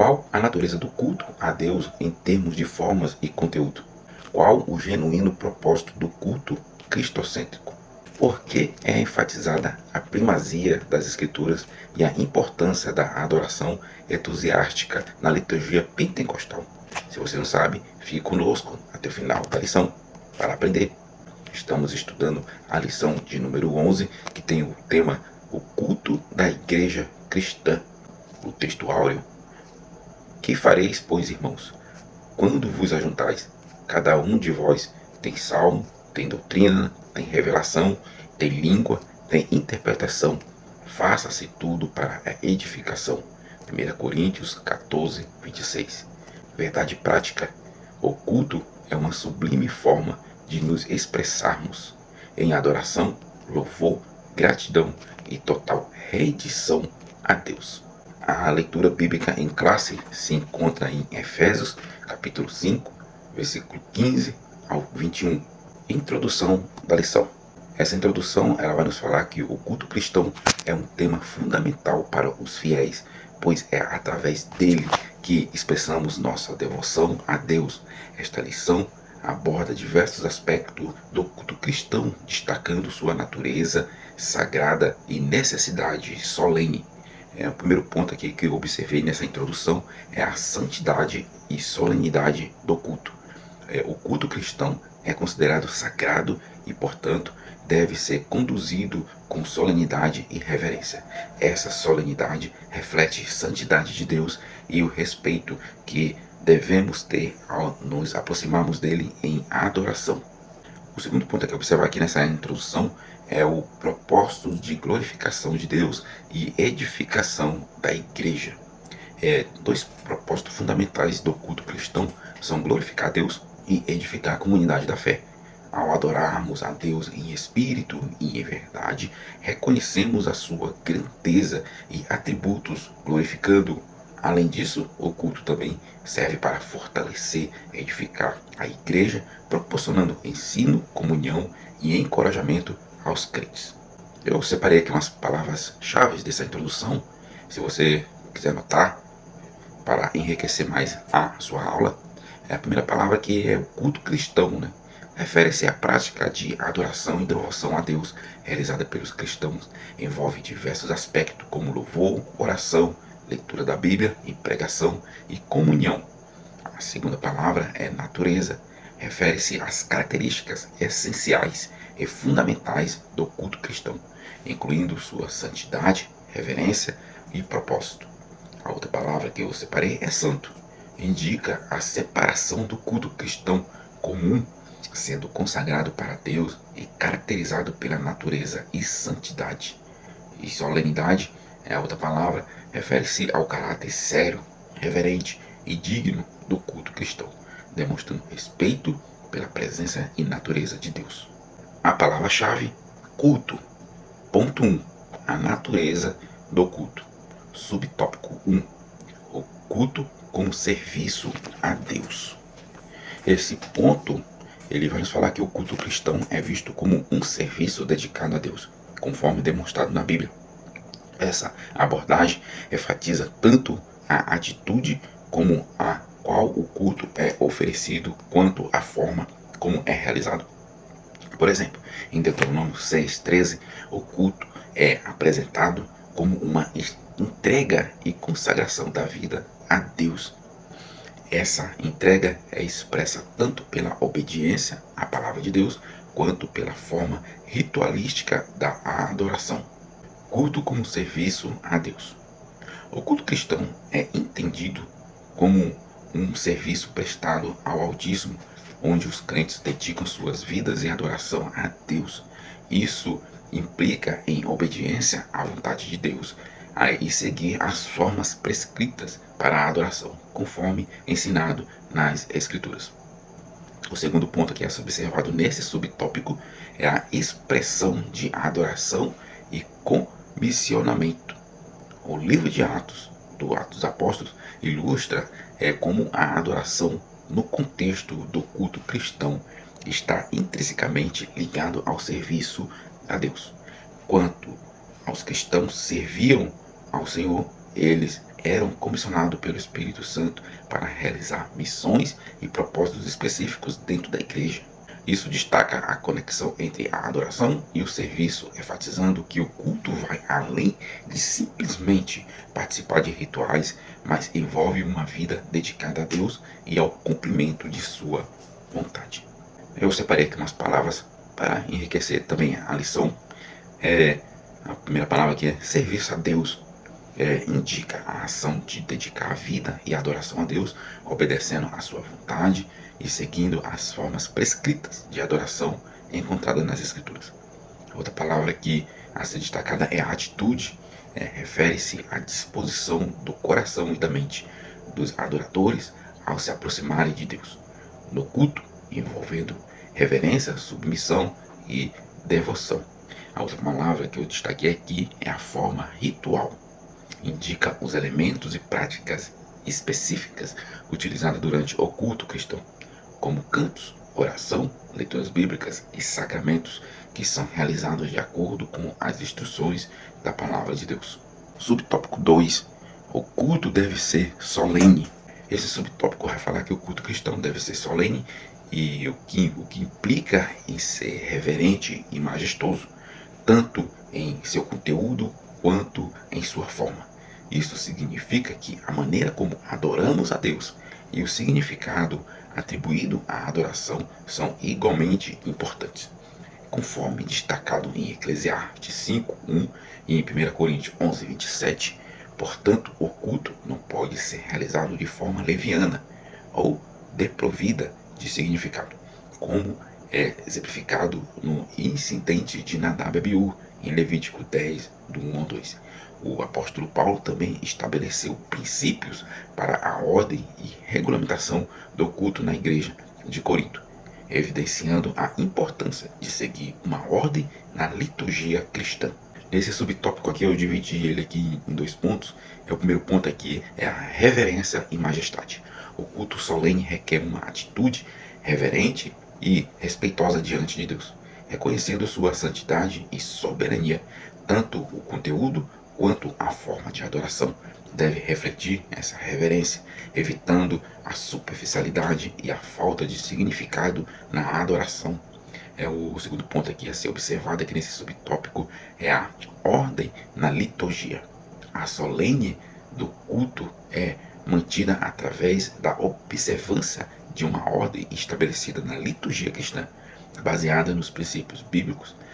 Qual a natureza do culto a Deus em termos de formas e conteúdo? Qual o genuíno propósito do culto cristocêntrico? Por que é enfatizada a primazia das Escrituras e a importância da adoração entusiástica na liturgia pentecostal? Se você não sabe, fique conosco até o final da lição para aprender. Estamos estudando a lição de número 11, que tem o tema O culto da igreja cristã. O texto áureo: que fareis, pois, irmãos, quando vos ajuntais? Cada um de vós tem salmo, tem doutrina, tem revelação, tem língua, tem interpretação. Faça-se tudo para a edificação. 1 Coríntios 14, 26. Verdade prática: o culto é uma sublime forma de nos expressarmos em adoração, louvor, gratidão e total rendição a Deus. A leitura bíblica em classe se encontra em Efésios, capítulo 5, versículo 15 ao 21. Introdução da lição. Essa introdução ela vai nos falar que o culto cristão é um tema fundamental para os fiéis, pois é através dele que expressamos nossa devoção a Deus. Esta lição aborda diversos aspectos do culto cristão, destacando sua natureza sagrada e necessidade solene. O primeiro ponto aqui que eu observei nessa introdução é a santidade e solenidade do culto. O culto cristão é considerado sagrado e, portanto, deve ser conduzido com solenidade e reverência. Essa solenidade reflete santidade de Deus e o respeito que devemos ter ao nos aproximarmos dele em adoração. O segundo ponto que eu observar aqui nessa introdução é o propósito de glorificação de Deus e edificação da igreja. Dois propósitos fundamentais do culto cristão são glorificar Deus e edificar a comunidade da fé. Ao adorarmos a Deus em espírito e em verdade, reconhecemos a sua grandeza e atributos, glorificando. Além disso, o culto também serve para fortalecer e edificar a igreja, proporcionando ensino, comunhão e encorajamento aos crentes. Eu separei aqui umas palavras-chave dessa introdução, se você quiser anotar, para enriquecer mais a sua aula. A primeira palavra aqui é o culto cristão, né? Refere-se à prática de adoração e devoção a Deus realizada pelos cristãos. Envolve diversos aspectos como louvor, oração, leitura da Bíblia e pregação e comunhão. A segunda palavra é natureza. Refere-se às características essenciais e fundamentais do culto cristão, incluindo sua santidade, reverência e propósito. A outra palavra que eu separei é santo. Indica a separação do culto cristão comum, sendo consagrado para Deus e caracterizado pela natureza e santidade. E solenidade é a outra palavra, refere-se ao caráter sério, reverente e digno do culto cristão, demonstrando respeito pela presença e natureza de Deus. A palavra-chave: culto. Ponto 1. A natureza do culto. Subtópico 1. O culto como serviço a Deus. Esse ponto ele vai nos falar que o culto cristão é visto como um serviço dedicado a Deus, conforme demonstrado na Bíblia. Essa abordagem enfatiza tanto a atitude como a qual o culto é oferecido, quanto a forma como é realizado. Por exemplo, em Deuteronômio 6,13, o culto é apresentado como uma entrega e consagração da vida a Deus. Essa entrega é expressa tanto pela obediência à palavra de Deus, quanto pela forma ritualística da adoração. Culto como serviço a Deus. O culto cristão é entendido como um serviço prestado ao Altíssimo, onde os crentes dedicam suas vidas em adoração a Deus. Isso implica em obediência à vontade de Deus e seguir as formas prescritas para a adoração, conforme ensinado nas Escrituras. O segundo ponto que é observado nesse subtópico é a expressão de adoração e comissionamento. O livro de Atos, do Atos dos Apóstolos, ilustra como a adoração no contexto do culto cristão está intrinsecamente ligado ao serviço a Deus. Quanto aos cristãos serviam ao Senhor, eles eram comissionados pelo Espírito Santo para realizar missões e propósitos específicos dentro da igreja. Isso destaca a conexão entre a adoração e o serviço, enfatizando que o culto vai além de simplesmente participar de rituais, mas envolve uma vida dedicada a Deus e ao cumprimento de sua vontade. Eu separei aqui umas palavras para enriquecer também a lição. A primeira palavra aqui é serviço a Deus. Indica a ação de dedicar a vida e a adoração a Deus, obedecendo à sua vontade e seguindo as formas prescritas de adoração encontradas nas Escrituras. Outra palavra aqui a ser destacada é a atitude. Refere-se à disposição do coração e da mente dos adoradores ao se aproximarem de Deus no culto, envolvendo reverência, submissão e devoção. A outra palavra que eu destaquei aqui é a forma ritual. Indica os elementos e práticas específicas utilizadas durante o culto cristão, como cantos, oração, leituras bíblicas e sacramentos que são realizados de acordo com as instruções da palavra de Deus. Subtópico 2. O culto deve ser solene. Esse subtópico vai falar que o culto cristão deve ser solene e o que implica em ser reverente e majestoso, tanto em seu conteúdo quanto em sua forma. Isso significa que a maneira como adoramos a Deus e o significado atribuído à adoração são igualmente importantes, conforme destacado em Eclesiastes 5:1 e em 1 Coríntios 11:27. Portanto, o culto não pode ser realizado de forma leviana ou desprovida de significado, como é exemplificado no incidente de Nadab e Abiú, em Levítico 10, do 1 ao 2. O apóstolo Paulo também estabeleceu princípios para a ordem e regulamentação do culto na igreja de Corinto, evidenciando a importância de seguir uma ordem na liturgia cristã. Esse subtópico aqui eu dividi ele aqui em 2 pontos. O primeiro ponto aqui é a reverência e majestade. O culto solene requer uma atitude reverente e respeitosa diante de Deus, reconhecendo sua santidade e soberania. Tanto o conteúdo quanto a forma de adoração deve refletir essa reverência, evitando a superficialidade e a falta de significado na adoração. O segundo ponto aqui a ser observado aqui nesse subtópico é a ordem na liturgia. A solene do culto é mantida através da observância de uma ordem estabelecida na liturgia cristã, baseada nos princípios bíblicos.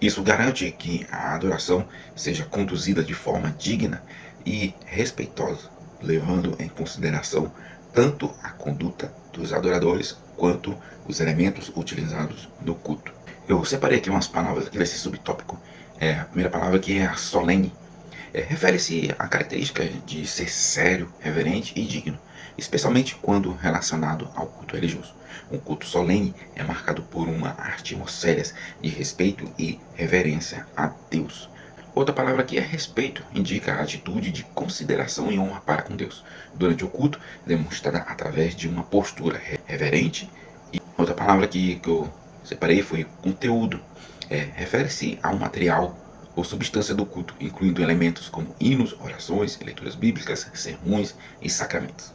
Isso garante que a adoração seja conduzida de forma digna e respeitosa, levando em consideração tanto a conduta dos adoradores quanto os elementos utilizados no culto. Eu separei aqui umas palavras aqui desse subtópico. A primeira palavra aqui é a solene. Refere-se à característica de ser sério, reverente e digno, especialmente quando relacionado ao culto religioso. Um culto solene é marcado por uma atmosfera de respeito e reverência a Deus. Outra palavra aqui é respeito, indica a atitude de consideração e honra para com Deus durante o culto, demonstrada através de uma postura reverente. E outra palavra aqui que eu separei foi conteúdo. Refere-se ao material ou substância do culto, incluindo elementos como hinos, orações, leituras bíblicas, sermões e sacramentos.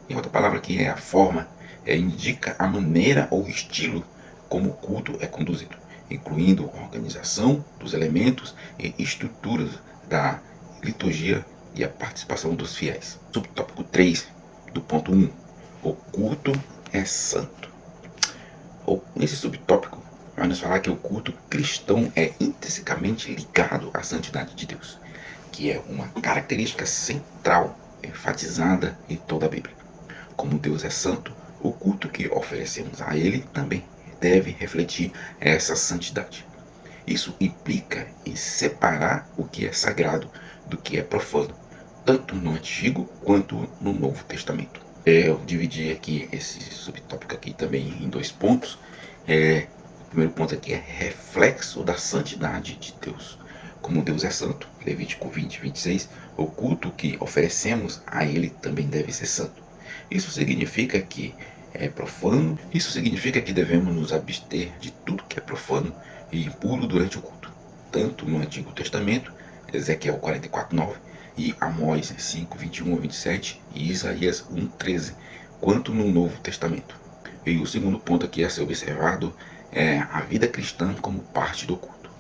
E outra palavra aqui é a forma, indica a maneira ou estilo como o culto é conduzido, incluindo a organização dos elementos e estruturas da liturgia e a participação dos fiéis. Subtópico 3, do ponto 1. O culto é santo. Nesse subtópico, vai nos falar que o culto cristão é intrinsecamente ligado à santidade de Deus, que é uma característica central enfatizada em toda a Bíblia. Como Deus é santo, o culto que oferecemos a Ele também deve refletir essa santidade. Isso implica em separar o que é sagrado do que é profano, tanto no Antigo quanto no Novo Testamento. Eu dividi aqui esse subtópico aqui também em 2 pontos. O primeiro ponto aqui é reflexo da santidade de Deus. Como Deus é santo, Levítico 20:26, o culto que oferecemos a Ele também deve ser santo. Isso significa que é profano, isso significa que devemos nos abster de tudo que é profano e impuro durante o culto, tanto no Antigo Testamento Ezequiel 44:9 e Amós 5:21-27 e Isaías 1:13, quanto no Novo Testamento. E o segundo ponto aqui a ser observado é a vida cristã como parte do culto.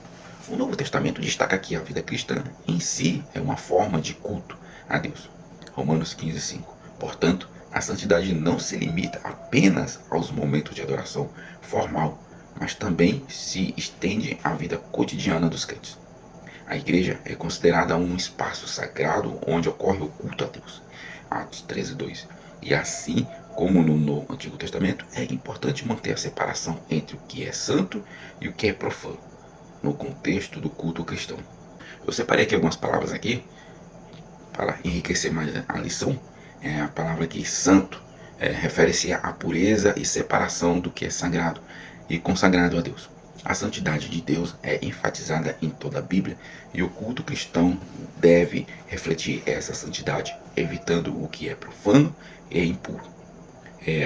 O Novo Testamento destaca que a vida cristã em si é uma forma de culto a Deus. Romanos 15:5. Portanto, a santidade não se limita apenas aos momentos de adoração formal, mas também se estende à vida cotidiana dos crentes. A igreja é considerada um espaço sagrado onde ocorre o culto a Deus. Atos 13:2. E assim como no Antigo Testamento, é importante manter a separação entre o que é santo e o que é profano, no contexto do culto cristão. Eu separei aqui algumas palavras aqui para enriquecer mais a lição. A palavra aqui santo refere-se à pureza e separação do que é sagrado e consagrado a Deus. A santidade de Deus é enfatizada em toda a Bíblia e o culto cristão deve refletir essa santidade, evitando o que é profano e impuro.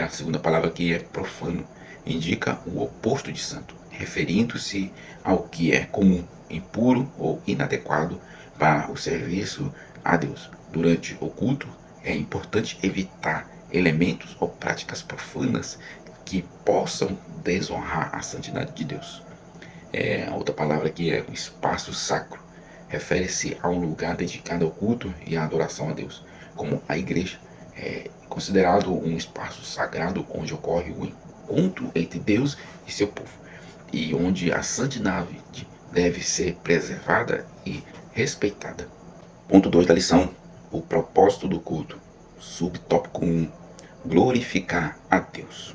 A segunda palavra aqui é profano, indica o oposto de santo, referindo-se ao que é comum, impuro ou inadequado para o serviço a Deus. Durante o culto, é importante evitar elementos ou práticas profanas que possam desonrar a santidade de Deus. A outra palavra aqui é o espaço sacro, refere-se a um lugar dedicado ao culto e à adoração a Deus, como a igreja. É considerado um espaço sagrado onde ocorre o encontro entre Deus e seu povo, e onde a santidade deve ser preservada e respeitada. Ponto 2 da lição: o propósito do culto. Subtópico 1: glorificar a Deus.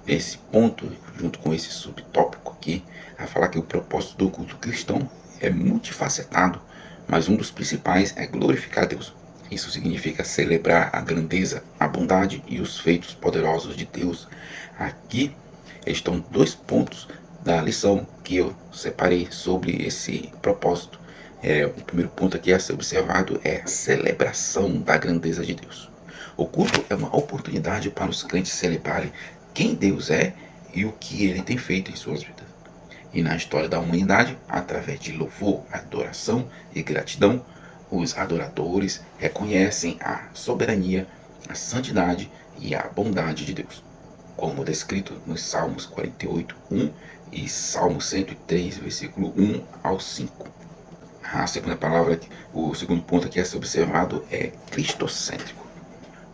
Esse ponto, junto com esse subtópico aqui, vai falar que o propósito do culto cristão é multifacetado, mas um dos principais é glorificar a Deus. Isso significa celebrar a grandeza, a bondade e os feitos poderosos de Deus. Aqui estão 2 pontos da lição que eu separei sobre esse propósito. O primeiro ponto aqui a ser observado é a celebração da grandeza de Deus. O culto é uma oportunidade para os crentes celebrarem quem Deus é e o que Ele tem feito em suas vidas. E na história da humanidade, através de louvor, adoração e gratidão, os adoradores reconhecem a soberania, a santidade e a bondade de Deus, como descrito nos Salmos 48:1 e Salmo 103, versículo 1 ao 5. A segunda palavra, o segundo ponto aqui a ser observado é cristocêntrico.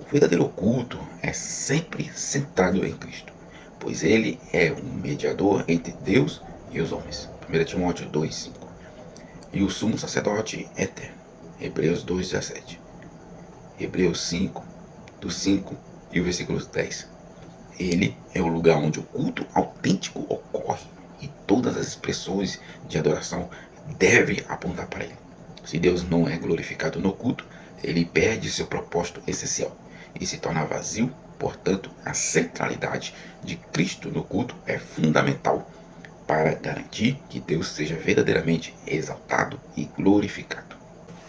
O verdadeiro culto é sempre centrado em Cristo, pois Ele é um mediador entre Deus e os homens. 1 Timóteo 2:5. E o sumo sacerdote eterno. Hebreus 2:17. Hebreus 5, do 5 e o versículo 10. Ele é o lugar onde o culto autêntico ocorre e todas as expressões de adoração devem apontar para Ele. Se Deus não é glorificado no culto, Ele perde seu propósito essencial e se torna vazio. Portanto, a centralidade de Cristo no culto é fundamental para garantir que Deus seja verdadeiramente exaltado e glorificado.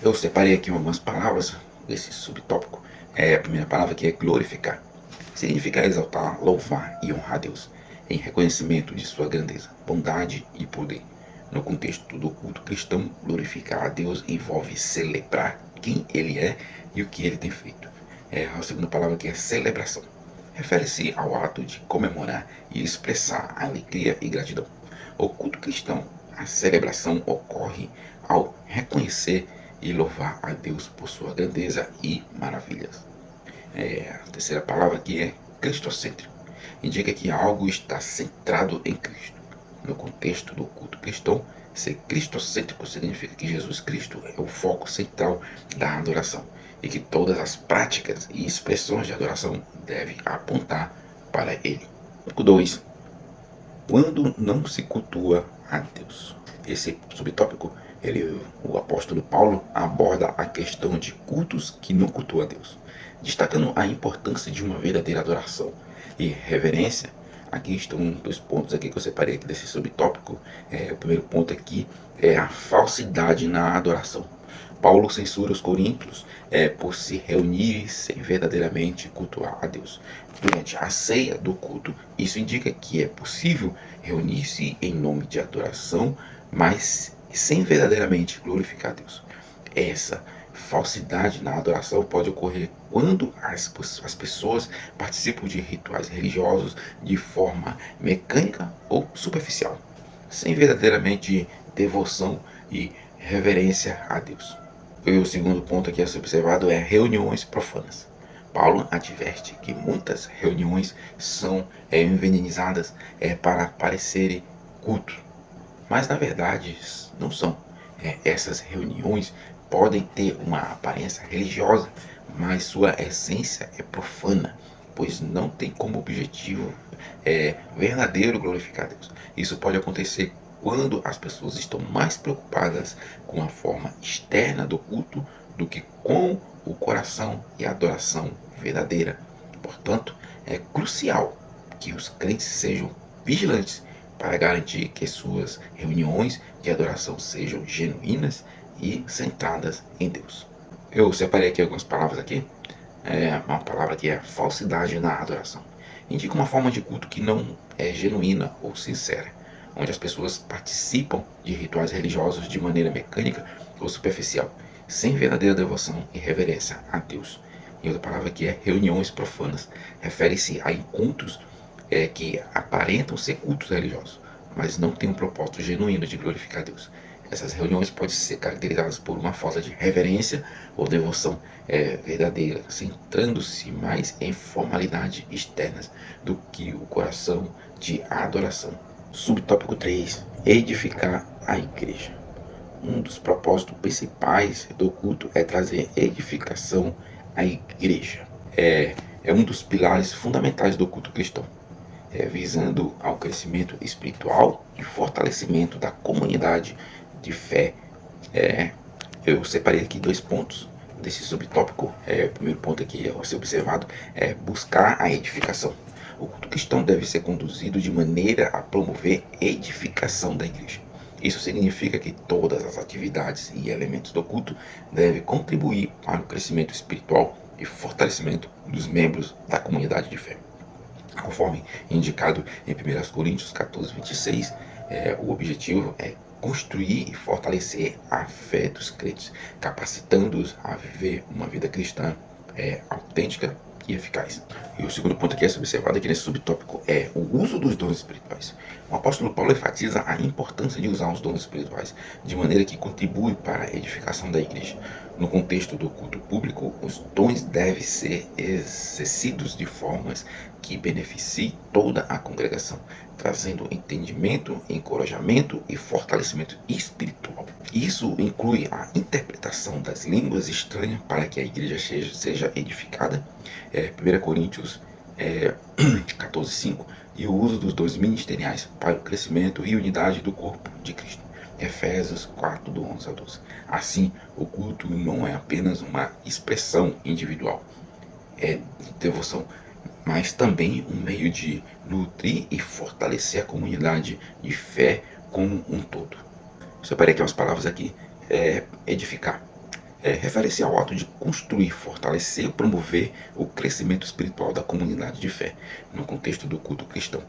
Eu separei aqui algumas palavras desse subtópico. A primeira palavra aqui é glorificar. Significa exaltar, louvar e honrar Deus, em reconhecimento de sua grandeza, bondade e poder. No contexto do culto cristão, glorificar a Deus envolve celebrar quem Ele é e o que Ele tem feito. A segunda palavra aqui é celebração. Refere-se ao ato de comemorar e expressar alegria e gratidão. O culto cristão, a celebração ocorre ao reconhecer e louvar a Deus por sua grandeza e maravilhas. A terceira palavra aqui é cristocêntrico. Indica que algo está centrado em Cristo. No contexto do culto cristão, ser cristocêntrico significa que Jesus Cristo é o foco central da adoração e que todas as práticas e expressões de adoração devem apontar para Ele. Ponto 2. Quando não se cultua a Deus. Esse subtópico, o apóstolo Paulo aborda a questão de cultos que não cultuam a Deus, destacando a importância de uma verdadeira adoração e reverência. Aqui estão 2 pontos aqui que eu separei aqui desse subtópico. O primeiro ponto aqui é a falsidade na adoração. Paulo censura os coríntios por se reunirem sem verdadeiramente cultuar a Deus. Durante a ceia do culto, isso indica que é possível reunir-se em nome de adoração, mas e sem verdadeiramente glorificar a Deus. Essa falsidade na adoração pode ocorrer quando as pessoas participam de rituais religiosos de forma mecânica ou superficial, sem verdadeiramente devoção e reverência a Deus. E o segundo ponto aqui a ser observado é reuniões profanas. Paulo adverte que muitas reuniões são envenenizadas para parecerem culto, mas na verdade não são. Essas reuniões podem ter uma aparência religiosa, mas sua essência é profana, pois não tem como objetivo verdadeiro glorificar Deus. Isso pode acontecer quando as pessoas estão mais preocupadas com a forma externa do culto do que com o coração e a adoração verdadeira. Portanto, é crucial que os crentes sejam vigilantes para garantir que suas reuniões de adoração sejam genuínas e centradas em Deus. Eu separei aqui algumas palavras aqui. Uma palavra que é falsidade na adoração. Indica uma forma de culto que não é genuína ou sincera, onde as pessoas participam de rituais religiosos de maneira mecânica ou superficial, sem verdadeira devoção e reverência a Deus. E outra palavra que é reuniões profanas. Refere-se a encontros que aparentam ser cultos religiosos, mas não têm um propósito genuíno de glorificar a Deus. Essas reuniões podem ser caracterizadas por uma falta de reverência ou devoção verdadeira, centrando-se mais em formalidades externas do que o coração de adoração. Subtópico 3. Edificar a igreja. Um dos propósitos principais do culto é trazer edificação à igreja. É um dos pilares fundamentais do culto cristão, visando ao crescimento espiritual e fortalecimento da comunidade de fé. Eu separei aqui 2 pontos desse subtópico. O primeiro ponto aqui a ser observado é buscar a edificação. O culto cristão deve ser conduzido de maneira a promover edificação da igreja. Isso significa que todas as atividades e elementos do culto devem contribuir para o crescimento espiritual e fortalecimento dos membros da comunidade de fé. Conforme indicado em 1 Coríntios 14, 26, o objetivo é construir e fortalecer a fé dos crentes, capacitando-os a viver uma vida cristã autêntica e eficaz. E o segundo ponto que é observado aqui nesse subtópico é o uso dos dons espirituais. O apóstolo Paulo enfatiza a importância de usar os dons espirituais de maneira que contribui para a edificação da igreja. No contexto do culto público, os dons devem ser exercidos de formas que beneficiem toda a congregação, trazendo entendimento, encorajamento e fortalecimento espiritual. Isso inclui a interpretação das línguas estranhas para que a igreja seja edificada, 1 Coríntios 14:5, e o uso dos dons ministeriais para o crescimento e unidade do corpo de Cristo, Efésios 4, do 11 ao 12. Assim, o culto não é apenas uma expressão individual de devoção, mas também um meio de nutrir e fortalecer a comunidade de fé como um todo. Separei aqui umas palavras aqui. Edificar. Refere-se ao ato de construir, fortalecer e promover o crescimento espiritual da comunidade de fé, no contexto do culto cristão.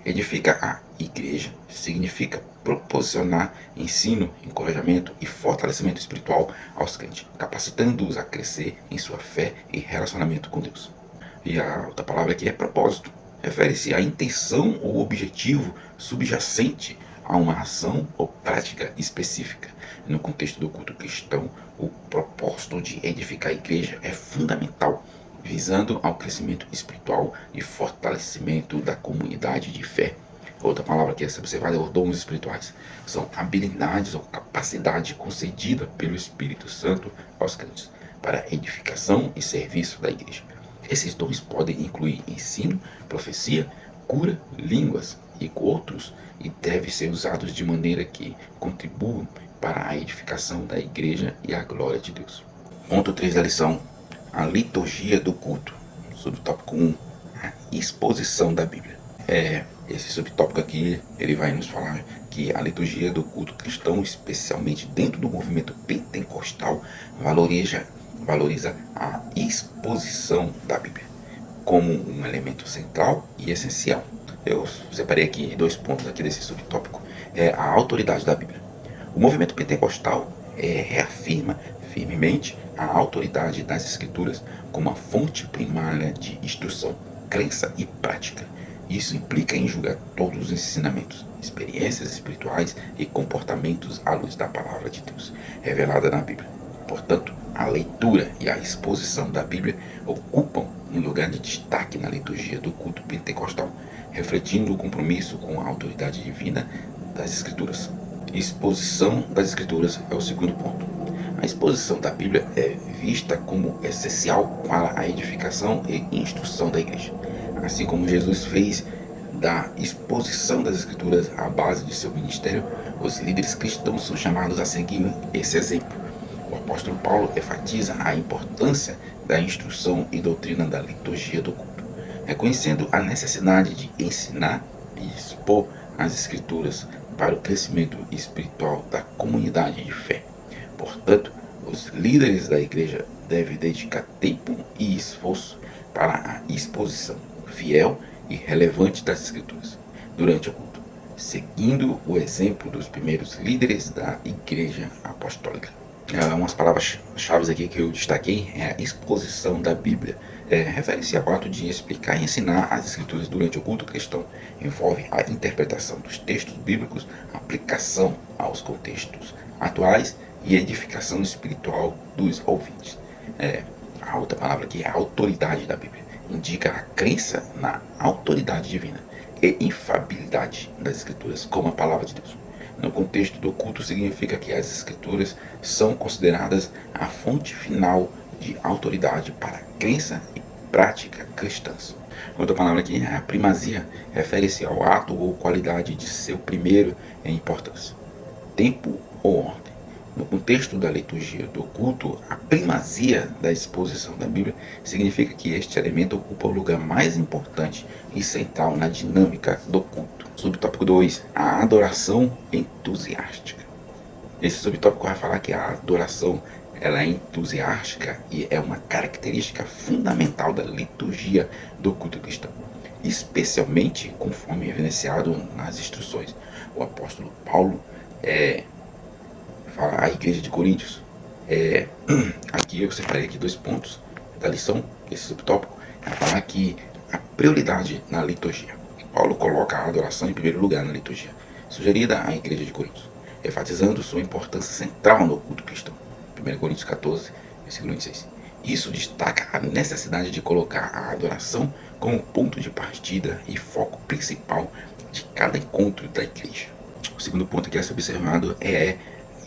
Edifica a igreja significa proporcionar ensino, encorajamento e fortalecimento espiritual aos crentes, capacitando-os a crescer em sua fé e relacionamento com Deus. E a outra palavra aqui é propósito. Refere-se à intenção ou objetivo subjacente a uma ação ou prática específica. No contexto do culto cristão, o propósito de edificar a igreja é fundamental, visando ao crescimento espiritual e fortalecimento da comunidade de fé. Outra palavra que é observada é os dons espirituais. São habilidades ou capacidade concedida pelo Espírito Santo aos crentes para edificação e serviço da igreja. Esses dons podem incluir ensino, profecia, cura, línguas e outros, e devem ser usados de maneira que contribuam para a edificação da igreja e a glória de Deus. Ponto 3 da lição: a liturgia do culto. Subtópico 1, a exposição da Bíblia. Esse subtópico aqui, ele vai nos falar que a liturgia do culto cristão, especialmente dentro do movimento pentecostal, valoriza a exposição da Bíblia como um elemento central e essencial. Eu separei aqui 2 pontos aqui desse subtópico. A autoridade da Bíblia. O movimento pentecostal reafirma firmemente a autoridade das Escrituras como a fonte primária de instrução, crença e prática. Isso implica em julgar todos os ensinamentos, experiências espirituais e comportamentos à luz da palavra de Deus, revelada na Bíblia. Portanto, a leitura e a exposição da Bíblia ocupam um lugar de destaque na liturgia do culto pentecostal, refletindo o compromisso com a autoridade divina das Escrituras. Exposição das Escrituras é o segundo ponto. A exposição da Bíblia é vista como essencial para a edificação e instrução da igreja. Assim como Jesus fez da exposição das Escrituras a base de seu ministério, os líderes cristãos são chamados a seguir esse exemplo. O apóstolo Paulo enfatiza a importância da instrução e doutrina da liturgia do culto, reconhecendo a necessidade de ensinar e expor as Escrituras para o crescimento espiritual da comunidade de fé. Portanto, os líderes da igreja devem dedicar tempo e esforço para a exposição fiel e relevante das Escrituras durante o culto, seguindo o exemplo dos primeiros líderes da igreja apostólica. Umas palavras-chave aqui que eu destaquei é a exposição da Bíblia. Refere-se ao ato de explicar e ensinar as Escrituras durante o culto cristão. Envolve a interpretação dos textos bíblicos, aplicação aos contextos atuais e edificação espiritual dos ouvintes. A outra palavra aqui é a autoridade da Bíblia. Indica a crença na autoridade divina e infalibilidade das Escrituras como a palavra de Deus. No contexto do culto, significa que as Escrituras são consideradas a fonte final de autoridade para a crença e prática cristãs. Outra palavra aqui é a primazia, refere-se ao ato ou qualidade de seu primeiro em importância, tempo ou ordem. No contexto da liturgia do culto, a primazia da exposição da Bíblia significa que este elemento ocupa o lugar mais importante e central na dinâmica do culto. Subtópico 2. A adoração entusiástica. Esse subtópico vai falar que a adoração ela é entusiástica e é uma característica fundamental da liturgia do culto cristão, especialmente conforme evidenciado nas instruções. O apóstolo Paulo fala à igreja de Coríntios. Aqui eu separei aqui 2 pontos da lição, esse subtópico, é falar que a prioridade na liturgia. Paulo coloca a adoração em primeiro lugar na liturgia, sugerida à igreja de Coríntios, enfatizando sua importância central no culto cristão. 1 Coríntios 14, versículo 26. Isso destaca a necessidade de colocar a adoração como ponto de partida e foco principal de cada encontro da igreja. O segundo ponto que é observado é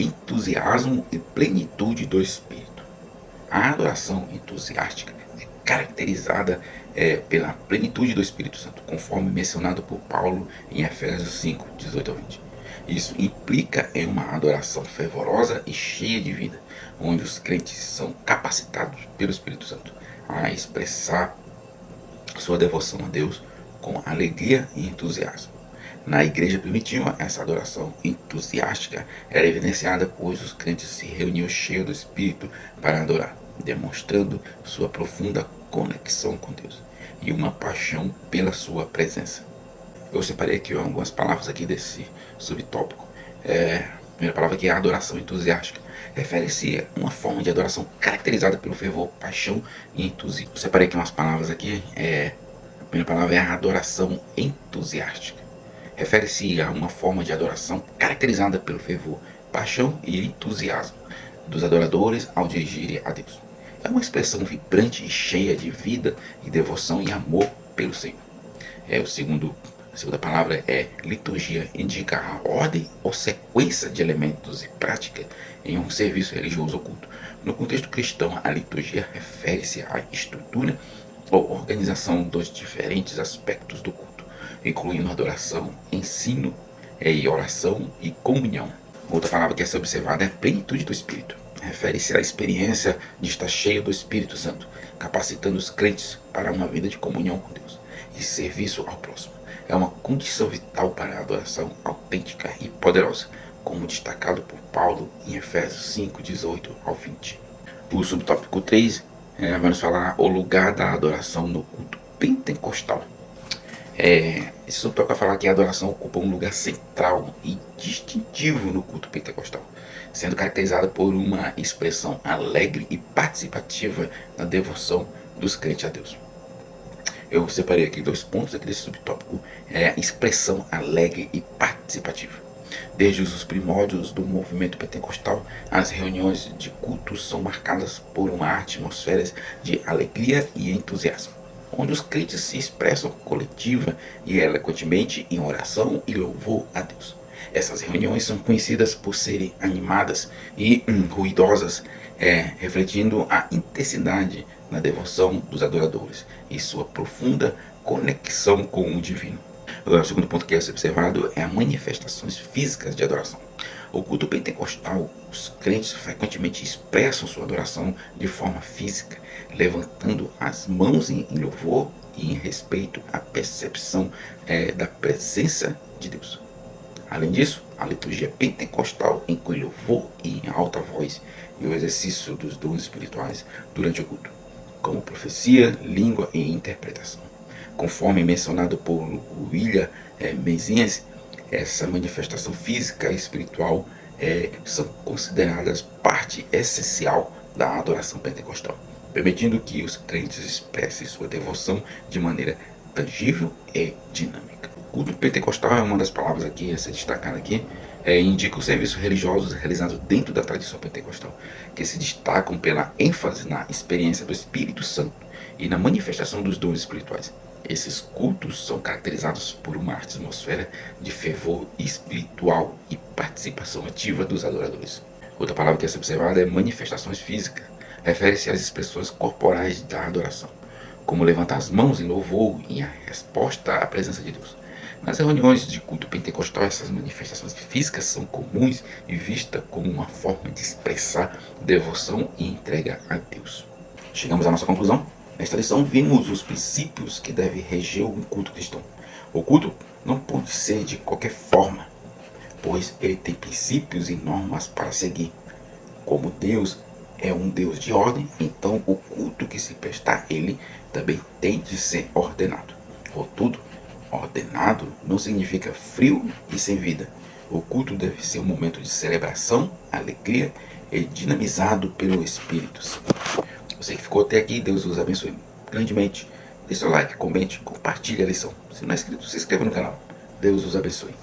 entusiasmo e plenitude do Espírito. A adoração entusiástica é caracterizada pela plenitude do Espírito Santo, conforme mencionado por Paulo em Efésios 5, 18 a 20. Isso implica em uma adoração fervorosa e cheia de vida, onde os crentes são capacitados pelo Espírito Santo a expressar sua devoção a Deus com alegria e entusiasmo. Na igreja primitiva, essa adoração entusiástica era evidenciada, pois os crentes se reuniam cheios do Espírito para adorar, demonstrando sua profunda conexão com Deus e uma paixão pela sua presença. Eu separei aqui algumas palavras aqui desse subtópico. A primeira palavra aqui é a adoração entusiástica. Refere-se a uma forma de adoração caracterizada pelo fervor, paixão e entusiasmo. Eu separei aqui umas palavras aqui. A primeira palavra é a adoração entusiástica. Refere-se a uma forma de adoração caracterizada pelo fervor, paixão e entusiasmo dos adoradores ao dirigirem a Deus. É uma expressão vibrante e cheia de vida e devoção e amor pelo Senhor. A segunda palavra é liturgia, indica a ordem ou sequência de elementos e prática em um serviço religioso oculto. No contexto cristão, a liturgia refere-se à estrutura ou organização dos diferentes aspectos do culto, incluindo adoração, ensino, oração e comunhão. Outra palavra que é observada é plenitude do Espírito. Refere-se à experiência de estar cheio do Espírito Santo, capacitando os crentes para uma vida de comunhão com Deus e serviço ao próximo. É uma condição vital para a adoração autêntica e poderosa, como destacado por Paulo em Efésios 5, 18 ao 20. O subtópico 3 vai nos falar o lugar da adoração no culto pentecostal. Esse subtópico vai falar que a adoração ocupa um lugar central e distintivo no culto pentecostal, sendo caracterizada por uma expressão alegre e participativa na devoção dos crentes a Deus. Eu separei aqui 2 pontos aqui desse subtópico, é a expressão alegre e participativa. Desde os primórdios do movimento pentecostal, as reuniões de cultos são marcadas por uma atmosfera de alegria e entusiasmo, onde os crentes se expressam coletiva e eloquentemente em oração e louvor a Deus. Essas reuniões são conhecidas por serem animadas e ruidosas, refletindo a intensidade na devoção dos adoradores e sua profunda conexão com o divino. O segundo ponto que é observado é as manifestações físicas de adoração. O culto pentecostal, os crentes frequentemente expressam sua adoração de forma física, levantando as mãos em louvor e em respeito à percepção da presença de Deus. Além disso, a liturgia pentecostal inclui louvor em alta voz e o exercício dos dons espirituais durante o culto, como profecia, língua e interpretação. Conforme mencionado por William Mezias, essa manifestação física e espiritual são consideradas parte essencial da adoração pentecostal, permitindo que os crentes expressem sua devoção de maneira tangível e dinâmica. O culto pentecostal é uma das palavras aqui a ser destacada aqui, indica os serviços religiosos realizados dentro da tradição pentecostal, que se destacam pela ênfase na experiência do Espírito Santo e na manifestação dos dons espirituais. Esses cultos são caracterizados por uma atmosfera de fervor espiritual e participação ativa dos adoradores. Outra palavra que é observada é manifestações físicas. Refere-se às expressões corporais da adoração, como levantar as mãos em louvor e a resposta à presença de Deus. Nas reuniões de culto pentecostal, essas manifestações físicas são comuns e vistas como uma forma de expressar devoção e entrega a Deus. Chegamos à nossa conclusão. Nesta lição, vimos os princípios que devem reger um culto cristão. O culto não pode ser de qualquer forma, pois ele tem princípios e normas para seguir. Como Deus é um Deus de ordem, então o culto que se prestar a Ele também tem de ser ordenado. Contudo, ordenado não significa frio e sem vida. O culto deve ser um momento de celebração, alegria e dinamizado pelo Espírito Santo. Você que ficou até aqui, Deus os abençoe grandemente. Deixe seu like, comente, compartilhe a lição. Se não é inscrito, se inscreva no canal. Deus os abençoe.